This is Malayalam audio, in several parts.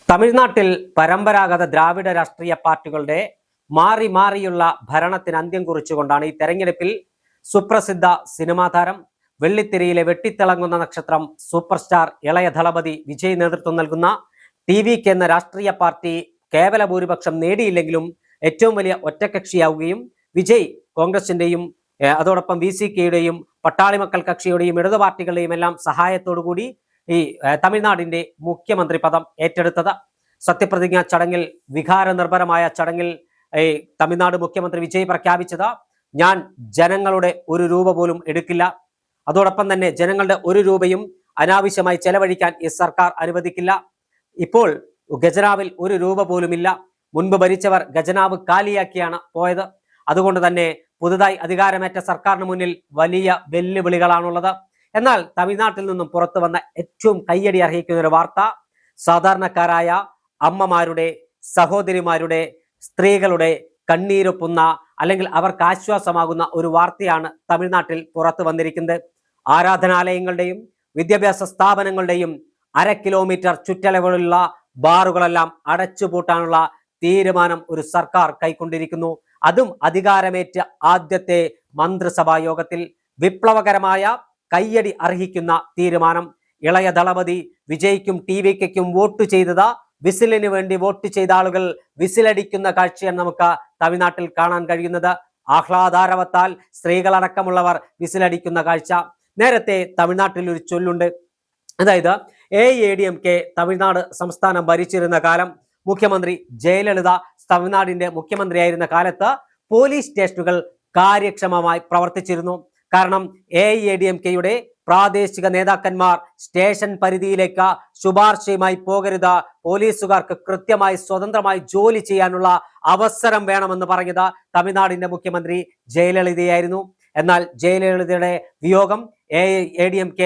തമിഴ്നാട്ടിൽ പരമ്പരാഗത ദ്രാവിഡ രാഷ്ട്രീയ പാർട്ടികളുടെ മാറി മാറിയുള്ള ഭരണത്തിന് അന്ത്യം കുറിച്ചുകൊണ്ടാണ് ഈ തെരഞ്ഞെടുപ്പിൽ സുപ്രസിദ്ധ സിനിമാ താരം, വെള്ളിത്തിരയിലെ വെട്ടിത്തിളങ്ങുന്ന നക്ഷത്രം, സൂപ്പർ സ്റ്റാർ ഇളയ ദളപതി വിജയ് നേതൃത്വം നൽകുന്ന ടി.വി.കെ എന്ന രാഷ്ട്രീയ പാർട്ടി കേവല ഭൂരിപക്ഷം നേടിയില്ലെങ്കിലും ഏറ്റവും വലിയ ഒറ്റക്കക്ഷിയാവുകയും വിജയ് കോൺഗ്രസിന്റെയും അതോടൊപ്പം VCKയുടെയും പട്ടാളി മക്കൾ കക്ഷിയുടെയും ഇടതു പാർട്ടികളുടെയും എല്ലാം സഹായത്തോടുകൂടി ഈ തമിഴ്നാടിന്റെ മുഖ്യമന്ത്രി പദം ഏറ്റെടുത്തത്. സത്യപ്രതിജ്ഞാ ചടങ്ങിൽ, വികാര നിർഭരമായ ചടങ്ങിൽ തമിഴ്നാട് മുഖ്യമന്ത്രി വിജയ് പ്രഖ്യാപിച്ചത്, ഞാൻ ജനങ്ങളുടെ ഒരു രൂപ പോലും എടുക്കില്ല, അതോടൊപ്പം തന്നെ ജനങ്ങളുടെ ഒരു രൂപയും അനാവശ്യമായി ചെലവഴിക്കാൻ ഈ സർക്കാർ അനുവദിക്കില്ല. ഇപ്പോൾ ഖജനാവിൽ ഒരു രൂപ പോലുമില്ല. മുൻപ് ഭരിച്ചവർ ഖജനാവ് കാലിയാക്കിയാണ് പോയത്. അതുകൊണ്ട് തന്നെ പുതുതായി അധികാരമേറ്റ സർക്കാരിന് മുന്നിൽ വലിയ വെല്ലുവിളികളാണുള്ളത്. എന്നാൽ തമിഴ്നാട്ടിൽ നിന്നും പുറത്തു വന്ന ഏറ്റവും കയ്യടി അർഹിക്കുന്ന ഒരു വാർത്ത, സാധാരണക്കാരായ അമ്മമാരുടെ, സഹോദരിമാരുടെ, സ്ത്രീകളുടെ കണ്ണീരൊപ്പുന്ന അല്ലെങ്കിൽ അവർക്ക് ആശ്വാസമാകുന്ന ഒരു വാർത്തയാണ് തമിഴ്നാട്ടിൽ പുറത്തു വന്നിരിക്കുന്നത്. ആരാധനാലയങ്ങളുടെയും വിദ്യാഭ്യാസ സ്ഥാപനങ്ങളുടെയും 1/2 കിലോമീറ്റർ ചുറ്റളവിലുള്ള ബാറുകളെല്ലാം അടച്ചുപൂട്ടാനുള്ള തീരുമാനം ഒരു സർക്കാർ കൈക്കൊണ്ടിരിക്കുന്നു. അതും അധികാരമേറ്റ ആദ്യത്തെ മന്ത്രിസഭാ യോഗത്തിൽ. വിപ്ലവകരമായ കയ്യടി അർഹിക്കുന്ന തീരുമാനം. ഇളയ ദളപതി വിജയ്ക്കും ടി.വി.കെക്കും വോട്ട് ചെയ്തത്, വിസിലിന് വേണ്ടി വോട്ട് ചെയ്ത ആളുകൾ വിസിലടിക്കുന്ന കാഴ്ചയാണ് നമുക്ക് തമിഴ്നാട്ടിൽ കാണാൻ കഴിയുന്നത്. ആഹ്ലാദാരവത്താൽ സ്ത്രീകളടക്കമുള്ളവർ വിസിലടിക്കുന്ന കാഴ്ച. നേരത്തെ തമിഴ്നാട്ടിൽ ഒരു ചൊല്ലുണ്ട്. അതായത് AIADMK തമിഴ്നാട് സംസ്ഥാനം ഭരിച്ചിരുന്ന കാലം, മുഖ്യമന്ത്രി ജയലളിത തമിഴ്നാടിന്റെ മുഖ്യമന്ത്രിയായിരുന്ന കാലത്ത് പോലീസ് സ്റ്റേഷനുകൾ കാര്യക്ഷമമായി പ്രവർത്തിച്ചിരുന്നു. കാരണം AIADMKയുടെ പ്രാദേശിക നേതാക്കന്മാർ സ്റ്റേഷൻ പരിധിയിലേക്ക് ശുപാർശയുമായി പോകരുത്, പോലീസുകാർക്ക് കൃത്യമായി സ്വതന്ത്രമായി ജോലി ചെയ്യാനുള്ള അവസരം വേണമെന്ന് പറഞ്ഞത് തമിഴ്നാടിന്റെ മുഖ്യമന്ത്രി ജയലളിതയായിരുന്നു. എന്നാൽ ജയലളിതയുടെ വിയോഗം AIADMK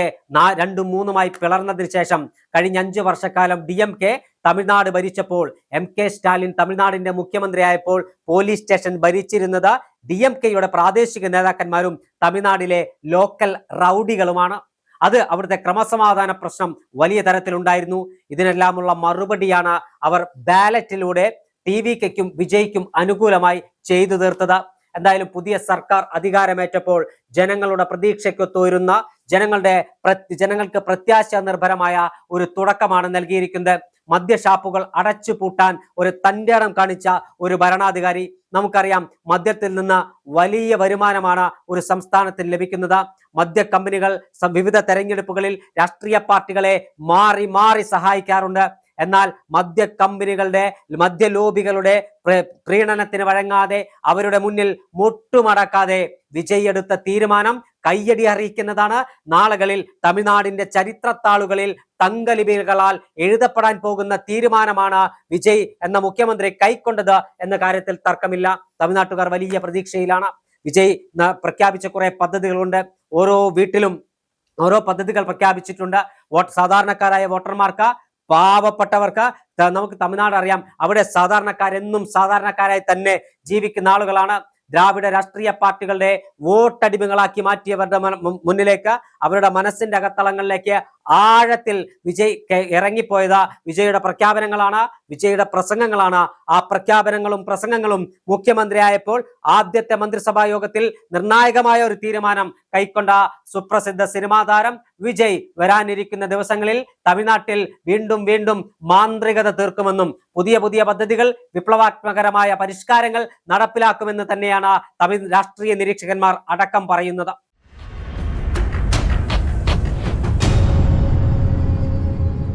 2-3 പിളർന്നതിന് ശേഷം കഴിഞ്ഞ 5 വർഷക്കാലം DMK തമിഴ്നാട് ഭരിച്ചപ്പോൾ, MK സ്റ്റാലിൻ തമിഴ്നാടിന്റെ മുഖ്യമന്ത്രിയായപ്പോൾ പോലീസ് സ്റ്റേഷൻ ഭരിച്ചിരുന്നത് DMKയുടെ പ്രാദേശിക നേതാക്കന്മാരും തമിഴ്നാടിലെ ലോക്കൽ റൗഡികളുമാണ്. അത് അവിടുത്തെ ക്രമസമാധാന പ്രശ്നം വലിയ തരത്തിലുണ്ടായിരുന്നു. ഇതിനെല്ലാമുള്ള മറുപടിയാണ് അവർ ബാലറ്റിലൂടെ ടി.വി.കെക്കും വിജയ്ക്കും അനുകൂലമായി ചെയ്തു തീർത്തത്. എന്തായാലും പുതിയ സർക്കാർ അധികാരമേറ്റപ്പോൾ ജനങ്ങളുടെ പ്രതീക്ഷയ്ക്കൊത്തുവരുന്ന, ജനങ്ങൾക്ക് പ്രത്യാശ നിർഭരമായ ഒരു തുടക്കമാണ് നൽകിയിരിക്കുന്നത്. മദ്യഷാപ്പുകൾ അടച്ചുപൂട്ടാൻ ഒരു തന്റേടം കാണിച്ച ഒരു ഭരണാധികാരി. നമുക്കറിയാം, മദ്യത്തിൽ നിന്ന് വലിയ വരുമാനമാണ് ഒരു സംസ്ഥാനത്തിന് ലഭിക്കുന്നത്. മദ്യ കമ്പനികൾ വിവിധ തെരഞ്ഞെടുപ്പുകളിൽ രാഷ്ട്രീയ പാർട്ടികളെ മാറി മാറി സഹായിക്കാറുണ്ട്. എന്നാൽ മദ്യ കമ്പനികളുടെ, മദ്യ ലോബികളുടെ പ്രീണനത്തിന് വഴങ്ങാതെ, അവരുടെ മുന്നിൽ മുട്ടുമടക്കാതെ വിജയ് എടുത്ത തീരുമാനം കയ്യടി അറിയിക്കുന്നതാണ്. നാളുകളിൽ തമിഴ്നാടിന്റെ ചരിത്രത്താളുകളിൽ തങ്കലിപികളാൽ എഴുതപ്പെടാൻ പോകുന്ന തീരുമാനമാണ് വിജയ് എന്ന മുഖ്യമന്ത്രി കൈക്കൊണ്ടത് എന്ന കാര്യത്തിൽ തർക്കമില്ല. തമിഴ്നാട്ടുകാർ വലിയ പ്രതീക്ഷയിലാണ്. വിജയ് പ്രഖ്യാപിച്ച കുറെ പദ്ധതികളുണ്ട്. ഓരോ വീട്ടിലും ഓരോ പദ്ധതികൾ പ്രഖ്യാപിച്ചിട്ടുണ്ട്. സാധാരണക്കാരായ വോട്ടർമാർക്ക്, പാവപ്പെട്ടവർക്ക്. നമുക്ക് തമിഴ്നാട് അറിയാം, അവിടെ സാധാരണക്കാരെന്നും സാധാരണക്കാരായി തന്നെ ജീവിക്കുന്ന ആളുകളാണ്. ദ്രാവിഡ രാഷ്ട്രീയ പാർട്ടികളുടെ വോട്ടടിമകളാക്കി മാറ്റിയവരുടെ മുന്നിലേക്ക്, അവരുടെ മനസ്സിന്റെ അകത്തളങ്ങളിലേക്ക് ആഴത്തിൽ വിജയ് ഇറങ്ങിപ്പോയത് വിജയുടെ പ്രഖ്യാപനങ്ങളാണ്, വിജയുടെ പ്രസംഗങ്ങളാണ്. ആ പ്രഖ്യാപനങ്ങളും പ്രസംഗങ്ങളും മുഖ്യമന്ത്രിയായപ്പോൾ ആദ്യത്തെ മന്ത്രിസഭാ യോഗത്തിൽ നിർണായകമായ ഒരു തീരുമാനം കൈക്കൊണ്ട സുപ്രസിദ്ധ സിനിമാ താരം വിജയ് വരാനിരിക്കുന്ന ദിവസങ്ങളിൽ തമിഴ്നാട്ടിൽ വീണ്ടും വീണ്ടും മാന്ത്രികത തീർക്കുമെന്നും പുതിയ പുതിയ പദ്ധതികൾ, വിപ്ലവാത്മകരമായ പരിഷ്കാരങ്ങൾ നടപ്പിലാക്കുമെന്ന് തന്നെയാണ് തമിഴ് രാഷ്ട്രീയ നിരീക്ഷകന്മാർ അടക്കം പറയുന്നത്.